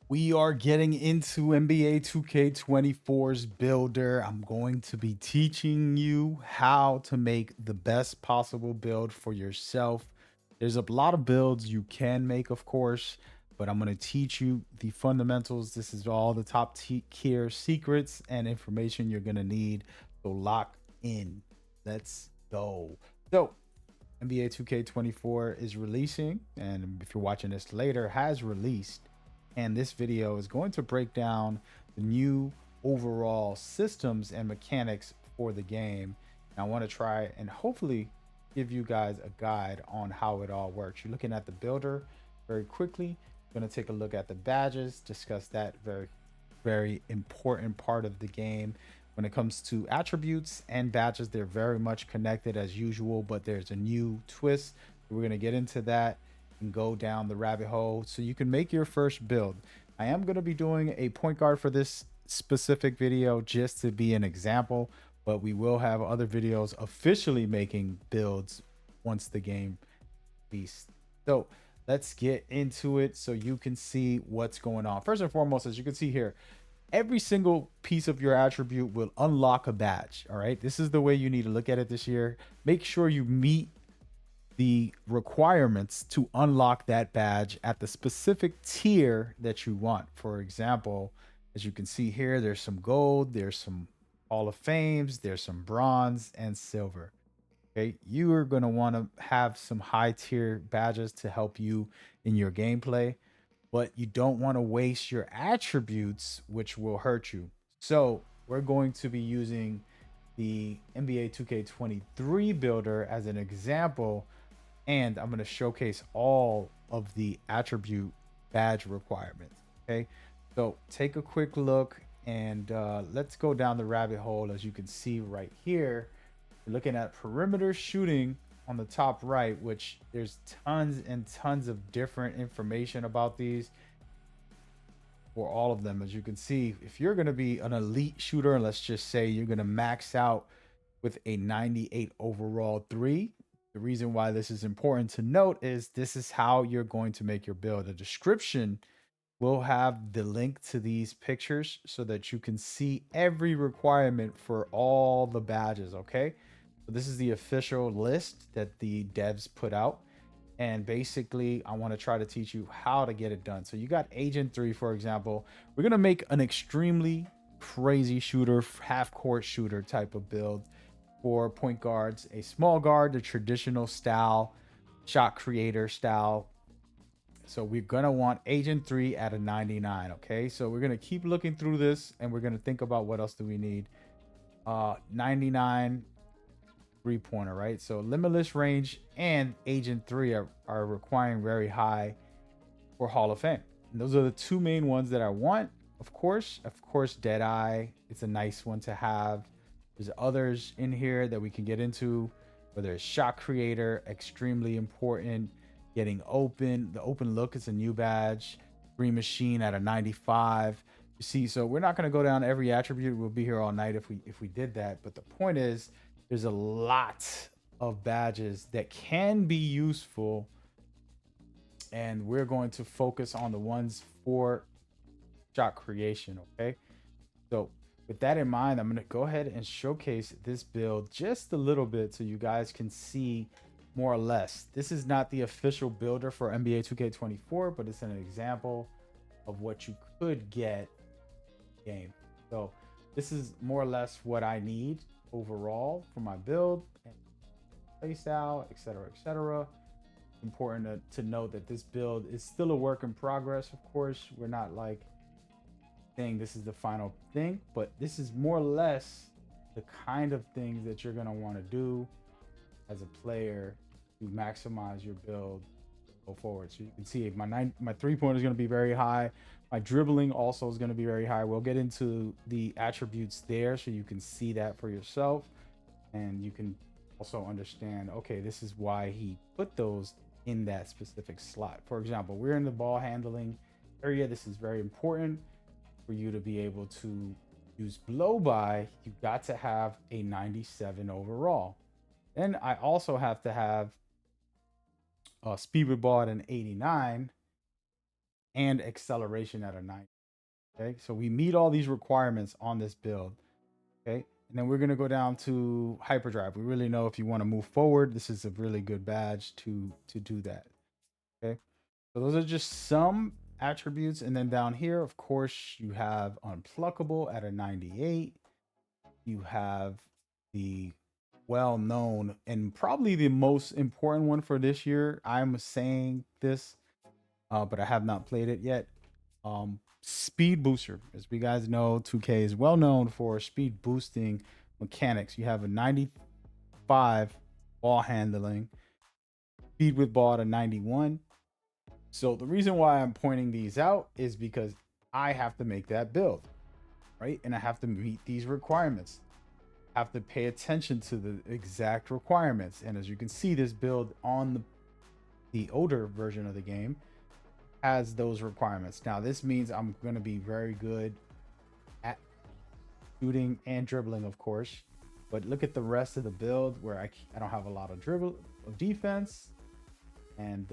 We are getting into NBA 2K24's builder. I'm going to be teaching you how to make the best possible build for yourself. There's a lot of builds you can make, of course, but I'm going to teach you the fundamentals. This is all the top tier secrets and information you're going to need. So lock in. Let's go. So, NBA 2K24 is releasing, and if you're watching this later, has released. And this video is going to break down the new overall systems and mechanics for the game. And I want to try and hopefully give you guys a guide on how it all works. You're looking at the builder very quickly. Going to take a look at the badges, discuss that very important part of the game. When it comes to attributes and badges, they're very much connected as usual, but there's a new twist. We're going to get into that and go down the rabbit hole so you can make your first build. I am going to be doing a point guard for this specific video just to be an example, but we will have other videos officially making builds once the game releases. So let's get into it so you can see what's going on. First and foremost, as you can see here, every single piece of your attribute will unlock a badge. All right, this is the way you need to look at it this year. Make sure you meet the requirements to unlock that badge at the specific tier that you want. For example, as you can see here, there's some gold, there's some Hall of Fames, there's some bronze and silver. Okay, you are going to want to have some high tier badges to help you in your gameplay, but you don't want to waste your attributes, which will hurt you. So we're going to be using the NBA 2K23 builder as an example, and I'm going to showcase all of the attribute badge requirements. Okay, so take a quick look and let's go down the rabbit hole. As you can see right here, we're looking at perimeter shooting on the top right, which there's tons and tons of different information about these for all of them. As you can see, if you're going to be an elite shooter, and let's just say you're going to max out with a 98 overall three, the reason why this is important to note is this is how you're going to make your build. The description will have the link to these pictures so that you can see every requirement for all the badges. Okay, so this is the official list that the devs put out, and basically I want to try to teach you how to get it done. So you got Agent 3, for example. We're going to make an extremely crazy shooter, half court shooter type of build for point guards. A small guard, the traditional style, shot creator style. So we're going to want Agent 3 at a 99. Okay, so we're going to keep looking through this and we're going to think about what else do we need. 99 three-pointer, right? So limitless range and Agent 3 are requiring very high for Hall of Fame. And those are the two main ones that I want. Of course, Deadeye. It's a nice one to have. There's others in here that we can get into, whether it's shot creator, extremely important. Getting open, the open look is a new badge. Green machine at a 95. You see, so we're not going to go down every attribute. We'll be here all night if we did that. But the point is, there's a lot of badges that can be useful, and we're going to focus on the ones for shot creation. Okay, so with that in mind, I'm going to go ahead and showcase this build just a little bit so you guys can see more or less. This is not the official builder for NBA 2K24, but it's an example of what you could get in the game. So this is more or less what I need overall for my build and play style, etc., etc. Important to note that this build is still a work in progress. Of course, we're not like saying this is the final thing, but this is more or less the kind of things that you're going to want to do as a player to maximize your build, go forward. So you can see my three-pointer is going to be very high. My dribbling also is going to be very high. We'll get into the attributes there so you can see that for yourself, and you can also understand, okay, this is why he put those in that specific slot. For example, we're in the ball handling area. This is very important for you to be able to use blow by. You got to have a 97 overall. Then I also have to have speed with ball at an 89. and acceleration at a 90. Okay, so we meet all these requirements on this build. Okay, and then we're gonna go down to hyperdrive. We really know if you want to move forward, this is a really good badge to do that. Okay, so those are just some attributes, and then down here, of course, you have unpluckable at a 98. You have the well known and probably the most important one for this year. I'm saying this, but I have not played it yet. Speed booster, as we guys know, 2K is well known for speed boosting mechanics. You have a 95 ball handling, speed with ball at a 91. So the reason why I'm pointing these out is because I have to make that build, right? And I have to meet these requirements. Have to pay attention to the exact requirements. And as you can see, this build on the older version of the game has those requirements. Now, this means I'm going to be very good at shooting and dribbling, of course. But look at the rest of the build where I don't have a lot of dribble of defense and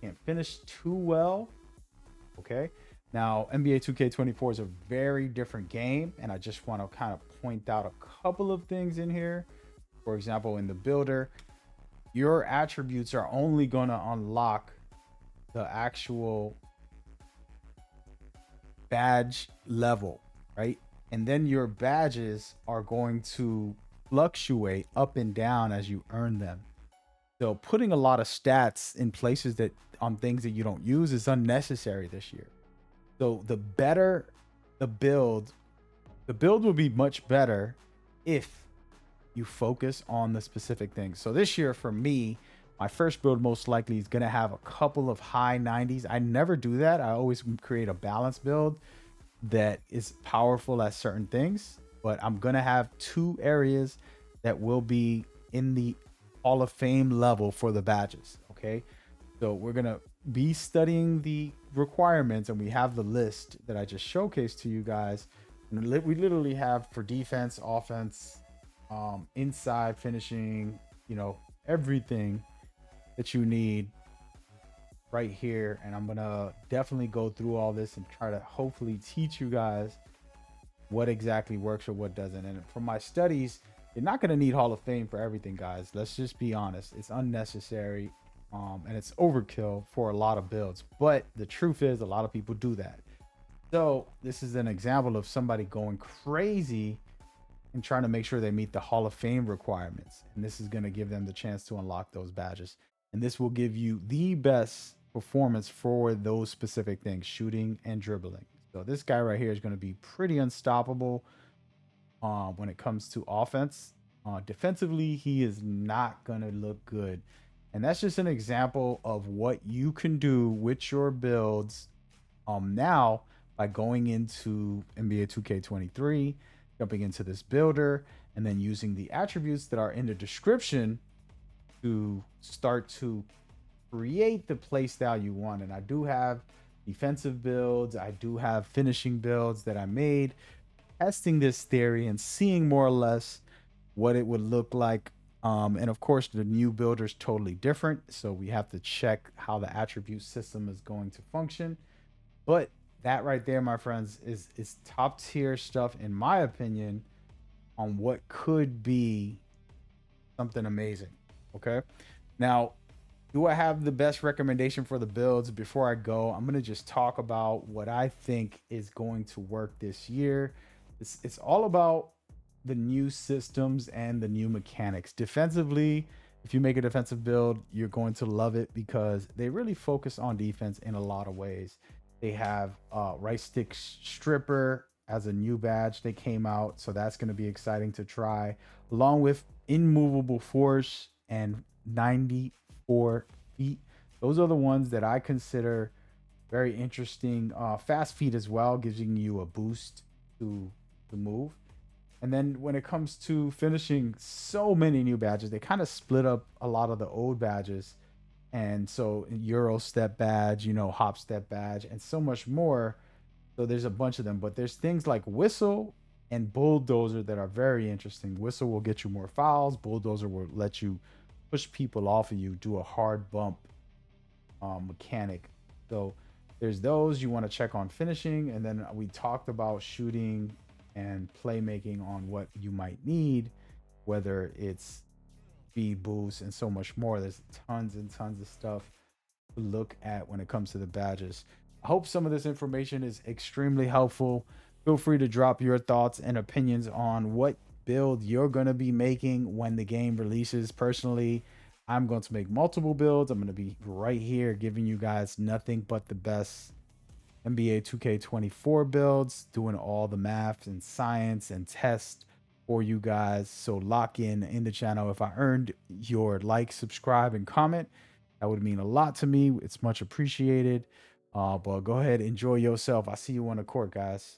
can't finish too well. Okay. Now, NBA 2K24 is a very different game, and I just want to kind of point out a couple of things in here. For example, in the builder, your attributes are only going to unlock the actual badge level, right? And then your badges are going to fluctuate up and down as you earn them. So putting a lot of stats in places that on things that you don't use is unnecessary this year. So the better the build will be much better if you focus on the specific things. So this year for me, my first build most likely is going to have a couple of high 90s. I never do that. I always create a balanced build that is powerful at certain things, but I'm going to have two areas that will be in the Hall of Fame level for the badges, okay? So we're going to be studying the requirements, and we have the list that I just showcased to you guys. And we literally have for defense, offense, inside finishing, everything that you need right here. And I'm gonna definitely go through all this and try to hopefully teach you guys what exactly works or what doesn't. And from my studies, you're not gonna need Hall of Fame for everything, guys. Let's just be honest. It's unnecessary, and it's overkill for a lot of builds. But the truth is, a lot of people do that. So this is an example of somebody going crazy and trying to make sure they meet the Hall of Fame requirements. And this is going to give them the chance to unlock those badges. And this will give you the best performance for those specific things, shooting and dribbling. So this guy right here is going to be pretty unstoppable when it comes to offense. Defensively, he is not going to look good. And that's just an example of what you can do with your builds now by going into NBA 2K23, jumping into this builder, and then using the attributes that are in the description to start to create the play style you want. And I do have defensive builds, I do have finishing builds that I made, testing this theory and seeing more or less what it would look like. And of course, the new builder is totally different. So we have to check how the attribute system is going to function. But that right there, my friends, is top tier stuff in my opinion on what could be something amazing. Okay. Now, do I have the best recommendation for the builds? Before I go, I'm gonna just talk about what I think is going to work this year. It's all about the new systems and the new mechanics. Defensively, if you make a defensive build, you're going to love it because they really focus on defense in a lot of ways. They have right stick stripper as a new badge they came out, so that's going to be exciting to try, along with immovable force and 94 feet. Those are the ones that I consider very interesting. Fast feet as well, giving you a boost to move. And then when it comes to finishing, so many new badges. They kind of split up a lot of the old badges. And so Euro step badge, hop step badge, and so much more. So there's a bunch of them, but there's things like whistle and bulldozer that are very interesting. Whistle will get you more fouls. Bulldozer will let you push people off of you, do a hard bump mechanic. So There's those you want to check on finishing, and then we talked about shooting and playmaking on what you might need, whether it's speed boost and so much more. There's tons and tons of stuff to look at when it comes to the badges. I hope some of this information is extremely helpful. Feel free to drop your thoughts and opinions on what build you're going to be making when the game releases. Personally, I'm going to make multiple builds. I'm going to be right here giving you guys nothing but the best NBA 2K24 builds, doing all the math and science and tests for you guys. So lock in the channel. If I earned your like, subscribe, and comment, that would mean a lot to me. It's much appreciated. But go ahead, enjoy yourself. I see you on the court, guys.